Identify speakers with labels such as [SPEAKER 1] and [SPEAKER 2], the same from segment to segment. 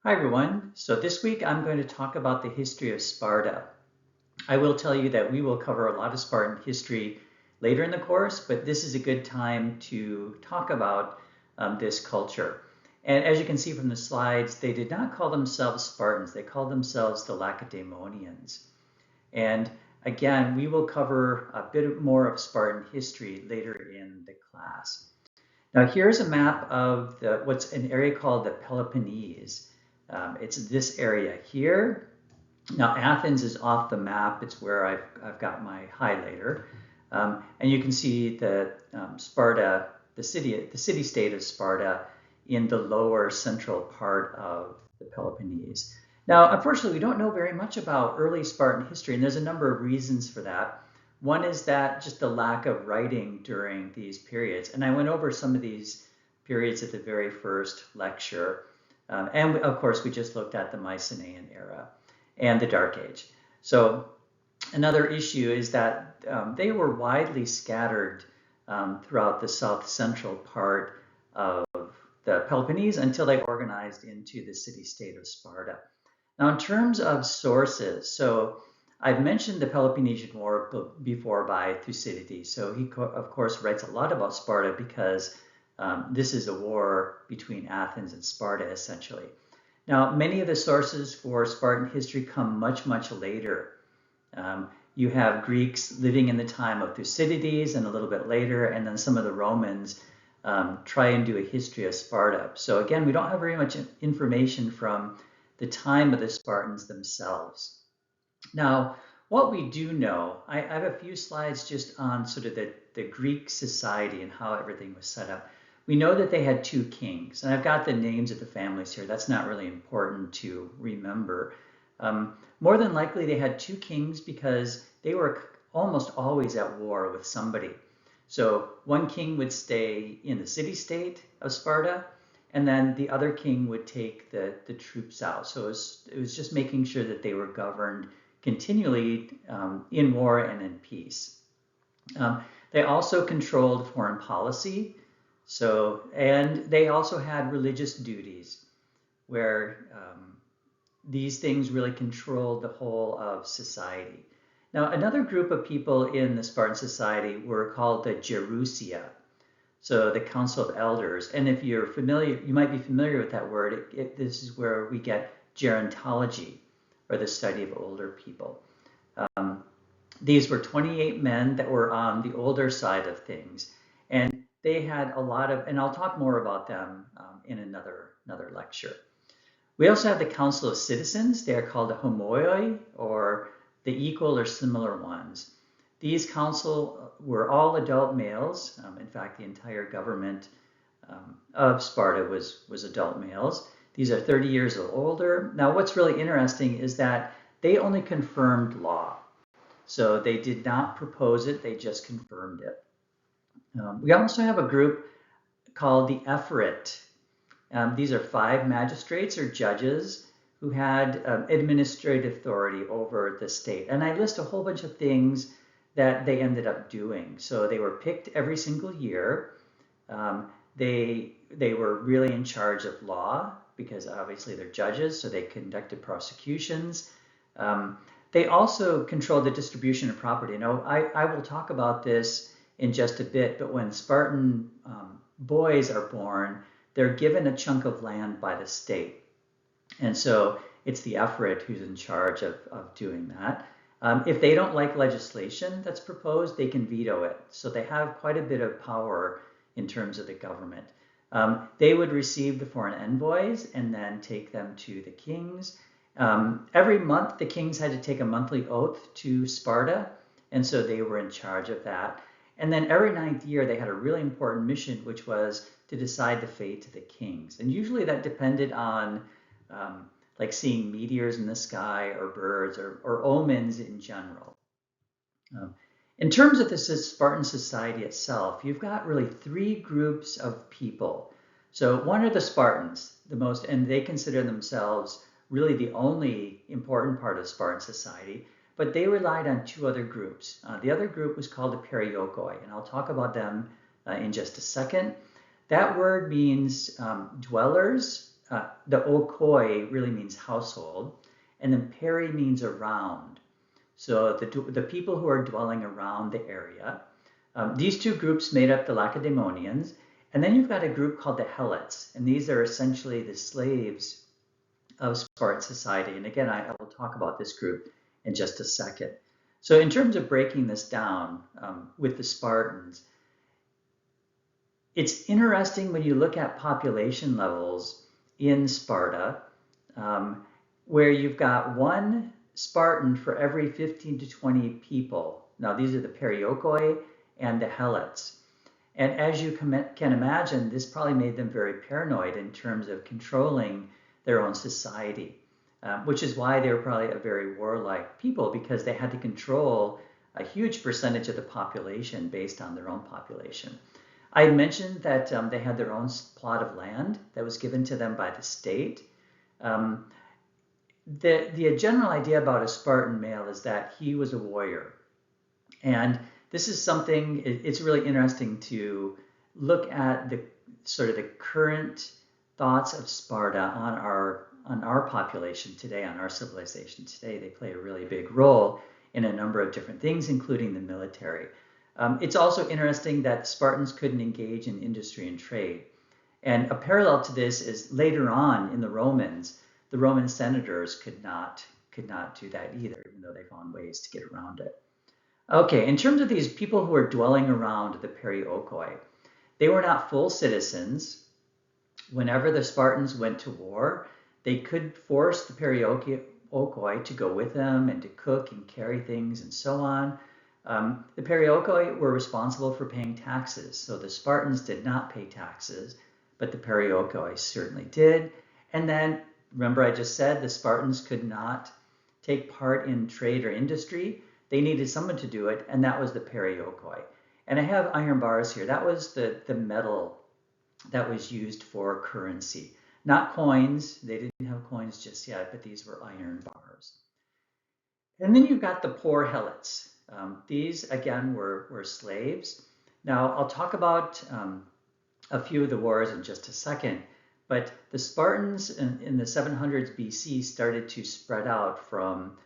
[SPEAKER 1] Hi everyone. So this week I'm going to talk about the history of Sparta. I will tell you that we will cover a lot of Spartan history later in the course, but this is a good time to talk about this culture. And as you can see from the slides, they did not call themselves Spartans. They called themselves the Lacedaemonians. And again, we will cover a bit more of Spartan history later in the class. Now here's a map of what's an area called the Peloponnese. It's this area here. Now Athens is off the map. It's where I've got my highlighter. And you can see the Sparta, the city-state of Sparta in the lower central part of the Peloponnese. Now, unfortunately, we don't know very much about early Spartan history, and there's a number of reasons for that. One is that just the lack of writing during these periods. And I went over some of these periods at the very first lecture. And of course, we just looked at the Mycenaean era and the Dark Age. So another issue is that they were widely scattered throughout the south central part of the Peloponnese until they organized into the city-state of Sparta. Now, in terms of sources, so I've mentioned the Peloponnesian War before by Thucydides. So he, of course, writes a lot about Sparta because this is a war between Athens and Sparta, essentially. Now, many of the sources for Spartan history come much, much later. You have Greeks living in the time of Thucydides and a little bit later, and then some of the Romans try and do a history of Sparta. So again, we don't have very much information from the time of the Spartans themselves. Now, what we do know, I have a few slides just on sort of the Greek society and how everything was set up. We know that they had two kings, and I've got the names of the families here. That's not really important to remember. More than likely, they had two kings because they were almost always at war with somebody. So one king would stay in the city-state of Sparta, and then the other king would take the troops out. So it was just making sure that they were governed continually in war and in peace. They also controlled foreign policy. And they also had religious duties where these things really controlled the whole of society. Now, another group of people in the Spartan society were called the Gerousia, so the Council of Elders. And if you're familiar, you might be familiar with that word. This is where we get gerontology, or the study of older people. These were 28 men that were on the older side of things. And they had a lot of, and I'll talk more about them in another lecture. We also have the Council of Citizens. They are called the homoioi, or the equal or similar ones. These council were all adult males. In fact, the entire government of Sparta was adult males. These are 30 years or older. Now, what's really interesting is that they only confirmed law. So they did not propose it, they just confirmed it. We also have a group called the Ephorate. These are 5 magistrates or judges who had administrative authority over the state. And I list a whole bunch of things that they ended up doing. So they were picked every single year. They were really in charge of law because obviously they're judges, so they conducted prosecutions. They also controlled the distribution of property. Now, I will talk about this in just a bit, but when Spartan boys are born, they're given a chunk of land by the state. And so it's the Ephorate who's in charge of doing that. If they don't like legislation that's proposed, they can veto it. So they have quite a bit of power in terms of the government. They would receive the foreign envoys and then take them to the kings. Every month, the kings had to take a monthly oath to Sparta, and so they were in charge of that. And then every 9th year, they had a really important mission, which was to decide the fate of the kings. And usually that depended on like seeing meteors in the sky or birds or omens in general. In terms of the Spartan society itself, you've got really 3 groups of people. So one are the Spartans, and they consider themselves really the only important part of Spartan society, but they relied on 2 other groups. The other group was called the Periokoi, and I'll talk about them in just a second. That word means dwellers the okoi really means household, and then peri means around. So the people who are dwelling around the area. These two groups made up the Lacedaemonians, and then you've got a group called the Helots, and these are essentially the slaves of Spartan society. And again, I will talk about this group in just a second. So in terms of breaking this down with the Spartans, it's interesting when you look at population levels in Sparta, where you've got one Spartan for every 15 to 20 people. Now, these are the Periokoi and the Helots. And as you can imagine, this probably made them very paranoid in terms of controlling their own society, which is why they were probably a very warlike people, because they had to control a huge percentage of the population based on their own population. I mentioned that they had their own plot of land that was given to them by the state. The general idea about a Spartan male is that he was a warrior. And this is something, it's really interesting to look at the sort of the current thoughts of Sparta on our population today, on our civilization today. They play a really big role in a number of different things, including the military. It's also interesting that Spartans couldn't engage in industry and trade. And a parallel to this is later on in the Roman senators could not do that either, even though they found ways to get around it. Okay, in terms of these people who are dwelling around the Periokoi, they were not full citizens. Whenever the Spartans went to war, they could force the Periokoi to go with them and to cook and carry things and so on. The Periokoi were responsible for paying taxes, so the Spartans did not pay taxes, but the Periokoi certainly did. And then, remember I just said the Spartans could not take part in trade or industry. They needed someone to do it, and that was the Periokoi. And I have iron bars here. That was the metal that was used for currency. Not coins. They didn't have coins just yet, but these were iron bars. And then you've got the poor Helots. These, again, were slaves. Now, I'll talk about a few of the wars in just a second, but the Spartans in the 700s BC started to spread out from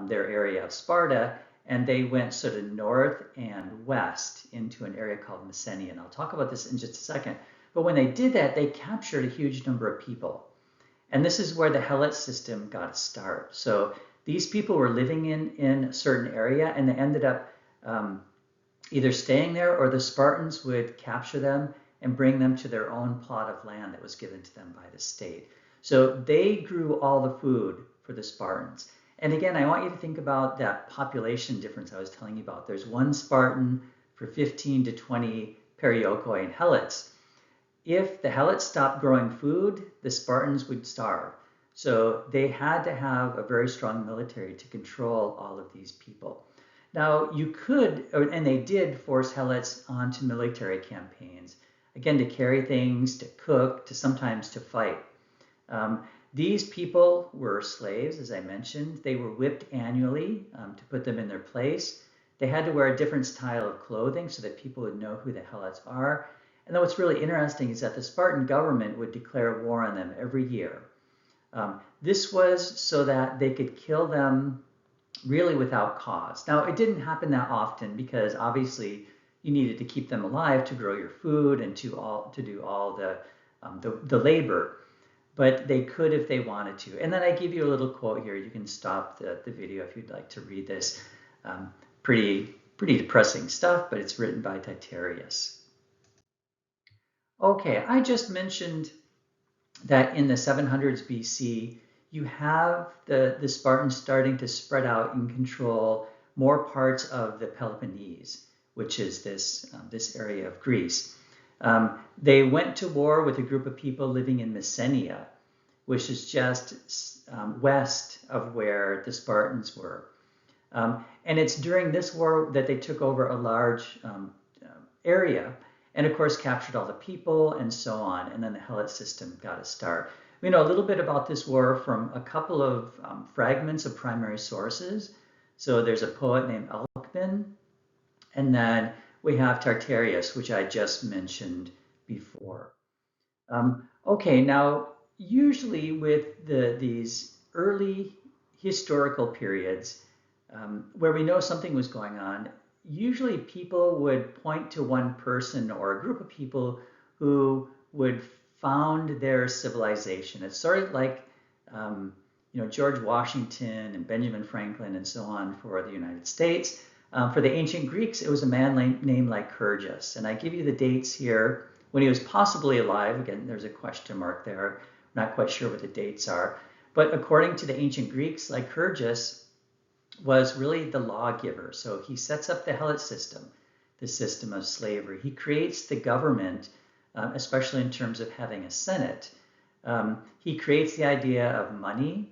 [SPEAKER 1] their area of Sparta, and they went sort of north and west into an area called Messenia. And I'll talk about this in just a second. But when they did that, they captured a huge number of people. And this is where the Helot system got its start. So these people were living in a certain area, and they ended up either staying there, or the Spartans would capture them and bring them to their own plot of land that was given to them by the state. So they grew all the food for the Spartans. And again, I want you to think about that population difference I was telling you about. There's one Spartan for 15 to 20 Periokoi and Helots. If the Helots stopped growing food, the Spartans would starve. So they had to have a very strong military to control all of these people. Now, you could, and they did, force Helots onto military campaigns, again, to carry things, to cook, to sometimes to fight. These people were slaves, as I mentioned. They were whipped annually to put them in their place. They had to wear a different style of clothing so that people would know who the Helots are. And then what's really interesting is that the Spartan government would declare war on them every year. This was so that they could kill them really without cause. Now, it didn't happen that often because obviously you needed to keep them alive to grow your food and to do all the labor. But they could if they wanted to. And then I give you a little quote here. You can stop the video if you'd like to read this. Pretty depressing stuff, but it's written by Titarius. Okay, I just mentioned that in the 700s BC, you have the Spartans starting to spread out and control more parts of the Peloponnese, which is this area of Greece. They went to war with a group of people living in Messenia, which is just west of where the Spartans were. And it's during this war that they took over a large area and, of course, captured all the people and so on. And then the Helot system got a start. We know a little bit about this war from a couple of fragments of primary sources. So there's a poet named Alcman, and then we have Titarius, which I just mentioned before. Okay, now usually with these early historical periods where we know something was going on, usually people would point to one person or a group of people who would found their civilization. It's sort of like George Washington and Benjamin Franklin and so on for the United States. For the ancient Greeks, it was a man named Lycurgus. And I give you the dates here when he was possibly alive. Again, there's a question mark there. I'm not quite sure what the dates are. But according to the ancient Greeks, Lycurgus was really the lawgiver. So he sets up the Helot system, the system of slavery. He creates the government, especially in terms of having a Senate. He creates the idea of money.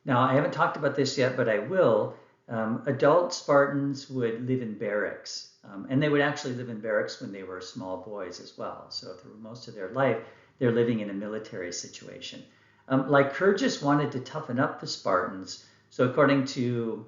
[SPEAKER 1] Now, I haven't talked about this yet, but I will. Adult Spartans would live in barracks, and they would actually live in barracks when they were small boys as well. So through most of their life, they're living in a military situation. Lycurgus wanted to toughen up the Spartans. So according to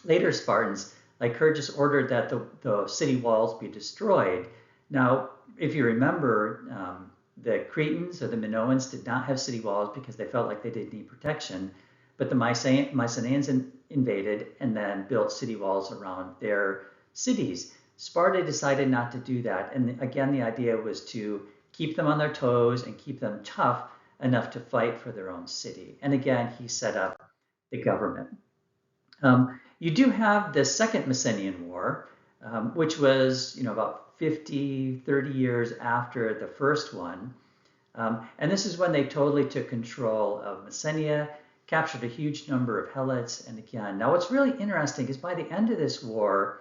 [SPEAKER 1] later Spartans, Lycurgus ordered that the city walls be destroyed. Now, if you remember, the Cretans or the Minoans did not have city walls because they felt like they didn't need protection. But the Mycenaeans invaded and then built city walls around their cities. Sparta decided not to do that. And again, the idea was to keep them on their toes and keep them tough enough to fight for their own city. And again, he set up the government. You do have the Second Mycenaean War, which was about 30 years after the first one. And this is when they totally took control of Messenia, captured a huge number of helots. And again, now what's really interesting is by the end of this war,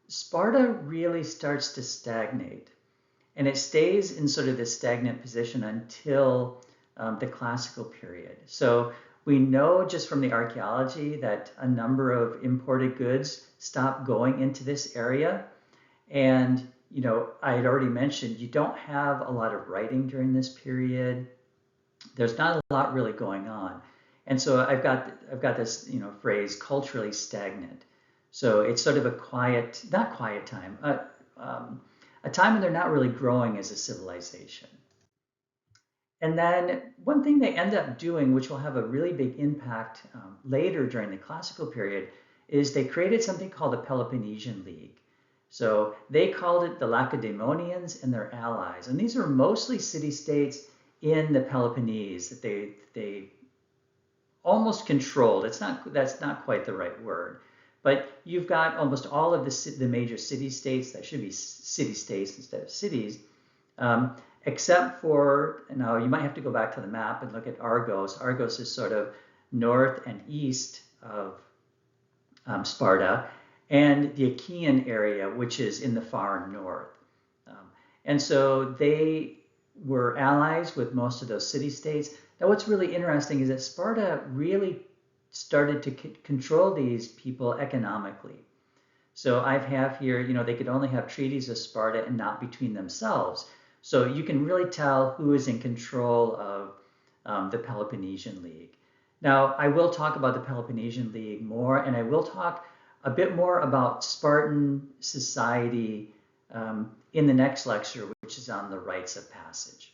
[SPEAKER 1] Sparta really starts to stagnate. And it stays in sort of this stagnant position until the classical period. So we know just from the archaeology that a number of imported goods stopped going into this area. And I had already mentioned you don't have a lot of writing during this period. There's not a lot really going on. And so I've got this phrase, culturally stagnant. So it's sort of a quiet, not quiet time, a time when they're not really growing as a civilization. And then one thing they end up doing, which will have a really big impact later during the classical period, is they created something called the Peloponnesian League. So they called it the Lacedaemonians and their allies. And these are mostly city-states in the Peloponnese that they almost controlled. That's not quite the right word. But you've got almost all of the major city-states that should be city-states instead of cities, except for, now you might have to go back to the map and look at Argos. Argos is sort of north and east of Sparta, and the Achaean area, which is in the far north. And so they were allies with most of those city-states. Now what's really interesting is that Sparta really started to control these people economically. So I have here, they could only have treaties with Sparta and not between themselves. So you can really tell who is in control of the Peloponnesian League. Now, I will talk about the Peloponnesian League more, and I will talk a bit more about Spartan society in the next lecture, which is on the rites of passage.